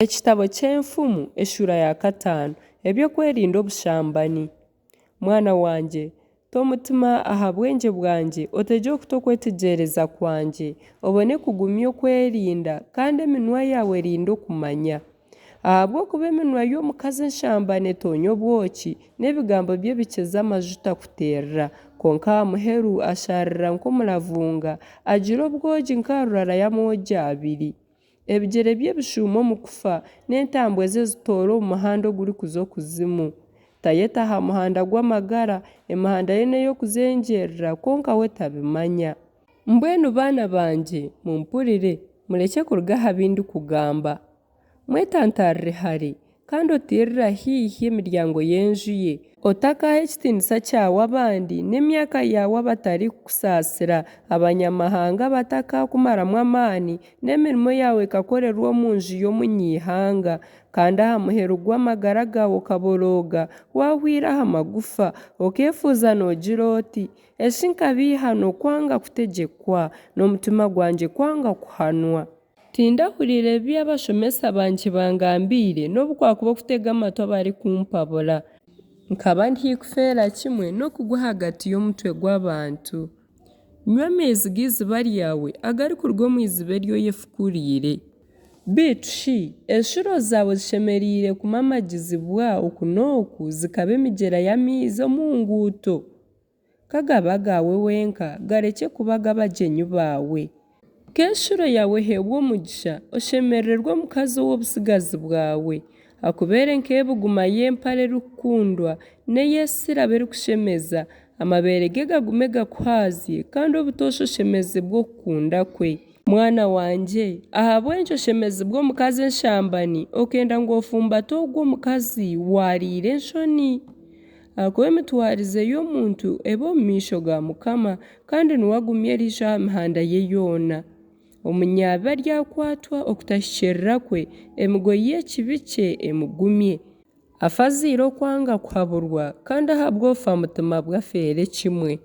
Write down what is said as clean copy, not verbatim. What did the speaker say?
Ekitabo ky'enfumu eshura ya 5 ebyokwerinda obushambani. Mwana wanje tomutima aha bwengye bwanje otegye okutokwetegereza kwanje obone kugumya okwerinda kandi eminwa yawe erinda okumanya ahabw'okuba eminwa y'omukazi enshambani etoonya obwoki n'ebigambo bye bikyeza amajuta kuterera konka aha muheru asharira nk'omuravunga agira obwogi nk'arurara y'amogi 2. Ebigyere bye bishuuma omu kufa n'entambwe ze zitoora omu muhanda ogurikuza okuzimu. Tayeta aha muhanda gw'amagara emihanda ye n'ey'okuzengyerera konka we tabimanya. Mbwenu baana banje mumpurire mureke kuruga aha bindi kugamba. Mwetantarire hare kandi otirira hiihi emiryango y'enju ye otakaha ekitiinisa kyawe abandi n'emyaka yawe abatari kusaasira abanyamahanga batakakumaramu amaani n'emirimo yawe ekakorerwa omu nju y'omunyihanga kandi aha muheru gw'amagara gawe okaborooga wahwire aha magufa okeefuuza noogira oti esi nkabiihano kwanga kutegyekwa n'omutima gwanje kwanga kuhanwa. Tindahurire ebi abashomesa banje bangambiire n'obu kwakuba okutega amatu abari kumpabura nkaba ntikufeera kimwe n'okugwa ahagati y'omutwe gw'abantu. Nywa amaizi g'iziba ryawe agarikuruga omu iziba ery'oyefukuriire. Bitu shi enshuro zawe zishemereire kumamagizibwa oku n'oku zikaba emigyera y'amaizi omu nguuto. Kagaba gawe wenka garekye kuba g'abagyenyi bawe. K'enshuro yawe eheebwe omugisha oshemererwe omukazi ow'obusigazi bwawe akubeere nk'ebuguma y'empare erikukundwa n'ey'esiraba erikushemeza amabeere ge gagume gakuhaazye kandi obutosha oshemezibwe okukunda kwe. Mwana wanje aha bwengye oshemezibwe omukazi enshambani okenda ngu ofumbate ogwo omukazi wariire enshoni. Ahakuba emitwarize y'omuntu eba omu maisho ga Mukama kandi niwe agumya eriisho aha mihanda ye yoona. Omunyabiba ryakwatwa okutahikyerera kwe emigoyi y'ekibi kye emugumye. Afa aziire okwanga kuhaburwa kandi ahabw'ofa mutima bwe afeere kimwe.